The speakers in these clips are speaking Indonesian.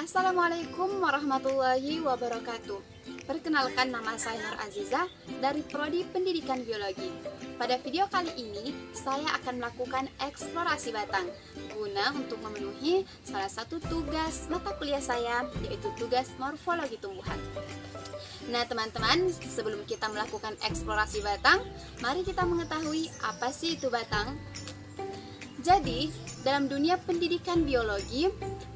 Assalamualaikum warahmatullahi wabarakatuh. Perkenalkan, nama saya Nur Aziza dari Prodi Pendidikan Biologi. Pada video kali ini, saya akan melakukan eksplorasi batang guna untuk memenuhi salah satu tugas mata kuliah saya, yaitu tugas morfologi tumbuhan. Nah teman-teman, sebelum kita melakukan eksplorasi batang, mari kita mengetahui apa sih itu batang. Jadi, dalam dunia pendidikan biologi,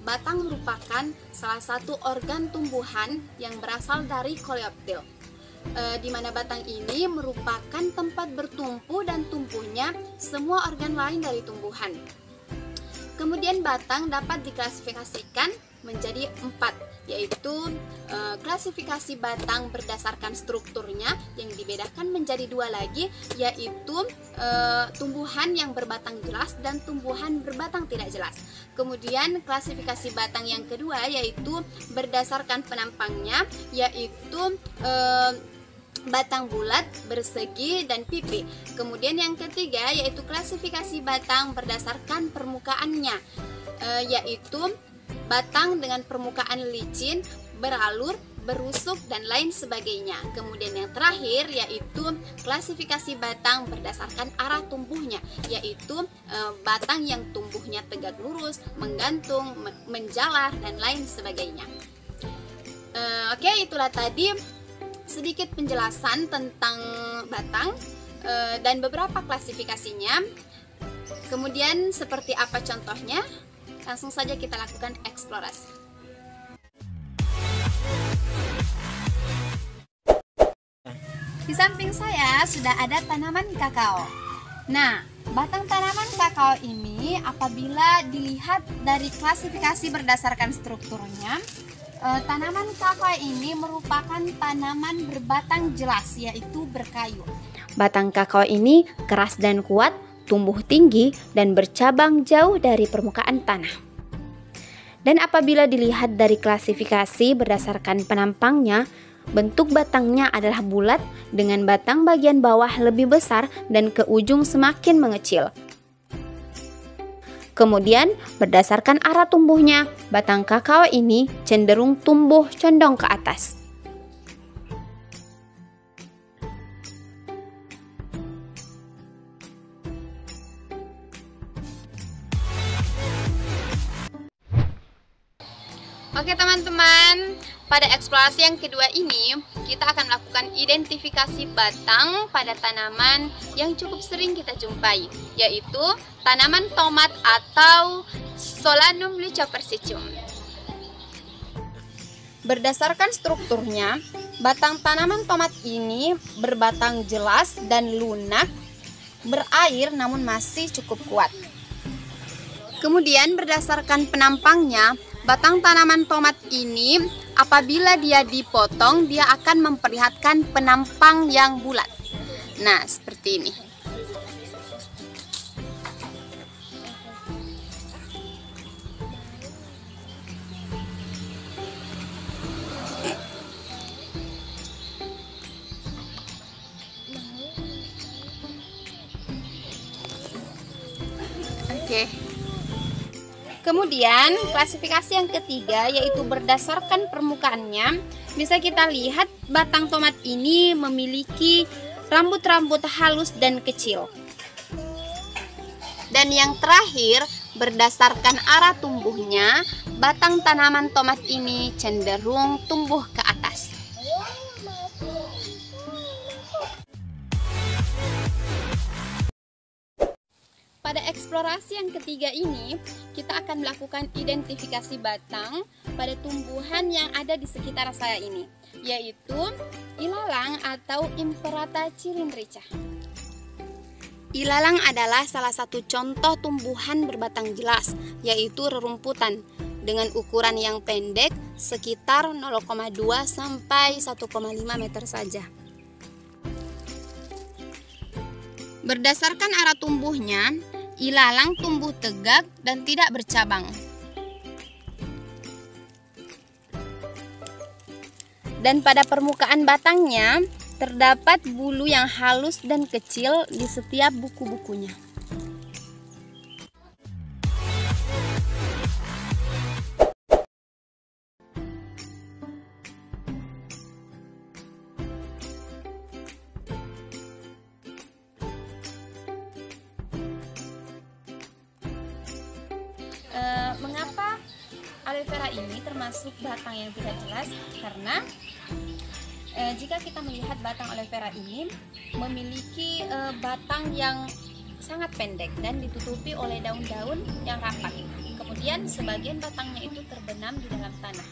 batang merupakan salah satu organ tumbuhan yang berasal dari koleoptil, di mana batang ini merupakan tempat bertumpu dan tumpunya semua organ lain dari tumbuhan. Kemudian batang dapat diklasifikasikan menjadi 4, yaitu klasifikasi batang berdasarkan strukturnya yang dibedakan menjadi 2 lagi, yaitu tumbuhan yang berbatang jelas dan tumbuhan berbatang tidak jelas. Kemudian klasifikasi batang yang kedua yaitu berdasarkan penampangnya, yaitu batang bulat, bersegi, dan pipi. Kemudian yang ketiga yaitu klasifikasi batang berdasarkan permukaannya, yaitu batang dengan permukaan licin, beralur, berusuk, dan lain sebagainya. Kemudian yang terakhir yaitu klasifikasi batang berdasarkan arah tumbuhnya, yaitu batang yang tumbuhnya tegak lurus, menggantung, menjalar, dan lain sebagainya. Oke, itulah tadi sedikit penjelasan tentang batang dan beberapa klasifikasinya. Kemudian seperti apa contohnya? Langsung saja kita lakukan eksplorasi. Di samping saya sudah ada tanaman kakao. Nah, batang tanaman kakao ini apabila dilihat dari klasifikasi berdasarkan strukturnya, tanaman kakao ini merupakan tanaman berbatang jelas, yaitu berkayu. Batang kakao ini keras dan kuat, tumbuh tinggi, dan bercabang jauh dari permukaan tanah. Dan apabila dilihat dari klasifikasi berdasarkan penampangnya, bentuk batangnya adalah bulat dengan batang bagian bawah lebih besar dan ke ujung semakin mengecil. Kemudian, berdasarkan arah tumbuhnya, batang kakao ini cenderung tumbuh condong ke atas. Oke teman-teman, pada eksplorasi yang kedua ini kita akan melakukan identifikasi batang pada tanaman yang cukup sering kita jumpai, yaitu tanaman tomat atau Solanum lycopersicum. Berdasarkan strukturnya, batang tanaman tomat ini berbatang jelas dan lunak, berair namun masih cukup kuat. Kemudian berdasarkan penampangnya, batang tanaman tomat ini apabila dia dipotong, dia akan memperlihatkan penampang yang bulat. Nah, seperti ini. Oke. Kemudian klasifikasi yang ketiga yaitu berdasarkan permukaannya, bisa kita lihat batang tomat ini memiliki rambut-rambut halus dan kecil. Dan yang terakhir, berdasarkan arah tumbuhnya, batang tanaman tomat ini cenderung tumbuh ke atas. Pada eksplorasi yang ketiga ini, kita akan melakukan identifikasi batang pada tumbuhan yang ada di sekitar saya ini, yaitu ilalang atau Imperata cylindrica. Ilalang adalah salah satu contoh tumbuhan berbatang jelas, yaitu rerumputan dengan ukuran yang pendek sekitar 0,2 sampai 1,5 meter saja. Berdasarkan arah tumbuhnya, ilalang tumbuh tegak dan tidak bercabang. Dan pada permukaan batangnya terdapat bulu yang halus dan kecil di setiap buku-bukunya. aloe vera ini termasuk batang yang tidak jelas karena jika kita melihat batang aloe vera ini memiliki batang yang sangat pendek dan ditutupi oleh daun-daun yang rapat. Kemudian sebagian batangnya itu terbenam di dalam tanah.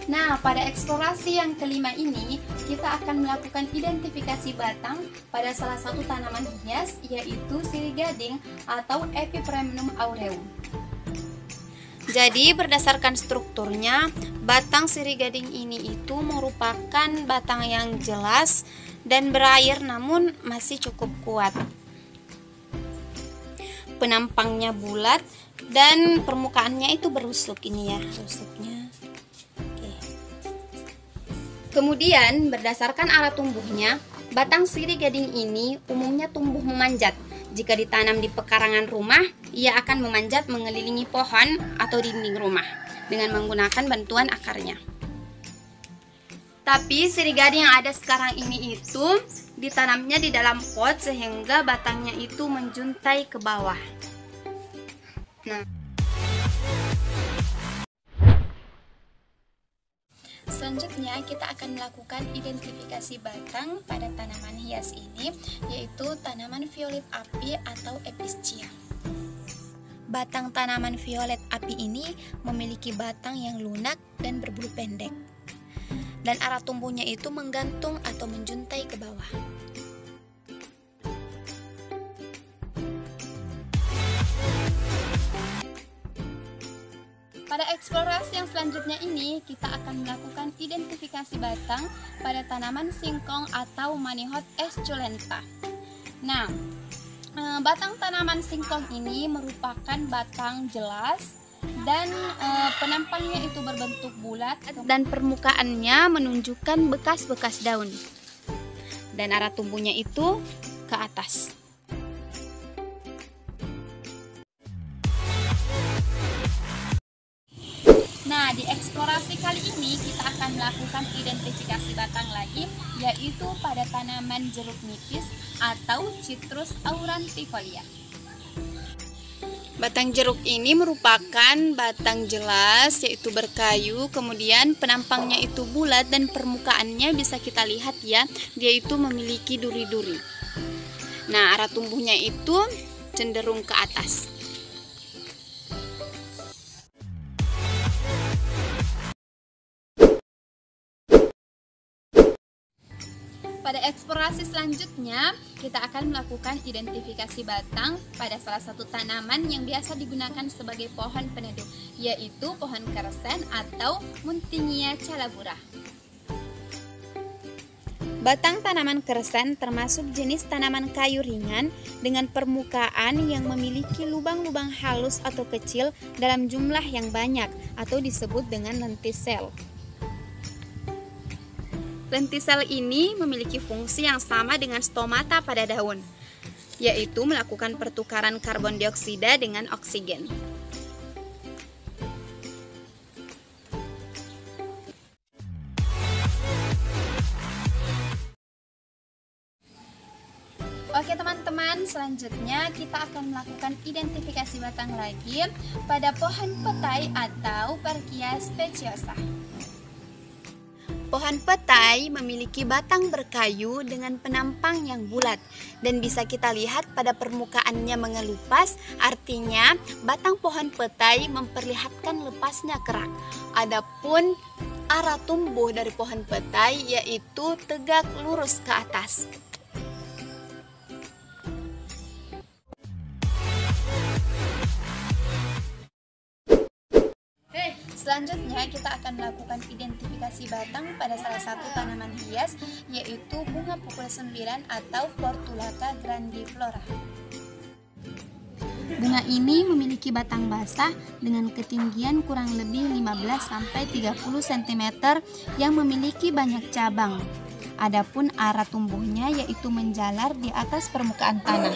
Nah, pada eksplorasi yang kelima ini, kita akan melakukan identifikasi batang pada salah satu tanaman hias, yaitu sirih gading atau Epipremnum aureum. Jadi, berdasarkan strukturnya, batang sirih gading ini itu merupakan batang yang jelas dan berair namun masih cukup kuat. Penampangnya bulat dan permukaannya itu berusuk ini ya, rusuknya. Kemudian, berdasarkan arah tumbuhnya, batang sirih gading ini umumnya tumbuh memanjat. Jika ditanam di pekarangan rumah, ia akan memanjat mengelilingi pohon atau dinding rumah dengan menggunakan bantuan akarnya. Tapi sirih gading yang ada sekarang ini itu ditanamnya di dalam pot sehingga batangnya itu menjuntai ke bawah. Nah, selanjutnya kita akan melakukan identifikasi batang pada tanaman hias ini, yaitu tanaman violet api atau Epischia. Batang tanaman violet api ini memiliki batang yang lunak dan berbulu pendek, dan arah tumbuhnya itu menggantung atau menjuntai ke bawah. Pada eksplorasi yang selanjutnya ini, kita akan melakukan identifikasi batang pada tanaman singkong atau Manihot esculenta. Nah, batang tanaman singkong ini merupakan batang jelas dan penampangnya itu berbentuk bulat dan permukaannya menunjukkan bekas-bekas daun. Dan arah tumbuhnya itu ke atas. Nah, di eksplorasi kali ini kita akan melakukan identifikasi batang lagi, yaitu pada tanaman jeruk nipis atau Citrus aurantifolia. Batang jeruk ini merupakan batang jelas, yaitu berkayu, kemudian penampangnya itu bulat dan permukaannya bisa kita lihat ya, dia itu memiliki duri-duri. Nah, arah tumbuhnya itu cenderung ke atas. Pada eksplorasi selanjutnya, kita akan melakukan identifikasi batang pada salah satu tanaman yang biasa digunakan sebagai pohon peneduh, yaitu pohon kersen atau Muntingia calabura. Batang tanaman kersen termasuk jenis tanaman kayu ringan dengan permukaan yang memiliki lubang-lubang halus atau kecil dalam jumlah yang banyak atau disebut dengan lentisel. Lentisel ini memiliki fungsi yang sama dengan stomata pada daun, yaitu melakukan pertukaran karbon dioksida dengan oksigen. Oke teman-teman, selanjutnya kita akan melakukan identifikasi batang lagi pada pohon petai atau Parkia speciosa. Pohon petai memiliki batang berkayu dengan penampang yang bulat dan bisa kita lihat pada permukaannya mengelupas, artinya batang pohon petai memperlihatkan lepasnya kerak. Adapun arah tumbuh dari pohon petai yaitu tegak lurus ke atas. Selanjutnya kita akan melakukan identifikasi batang pada salah satu tanaman hias, yaitu bunga pukul 9 atau Portulaca grandiflora. Bunga ini memiliki batang basah dengan ketinggian kurang lebih 15-30 cm yang memiliki banyak cabang. Adapun arah tumbuhnya yaitu menjalar di atas permukaan tanah.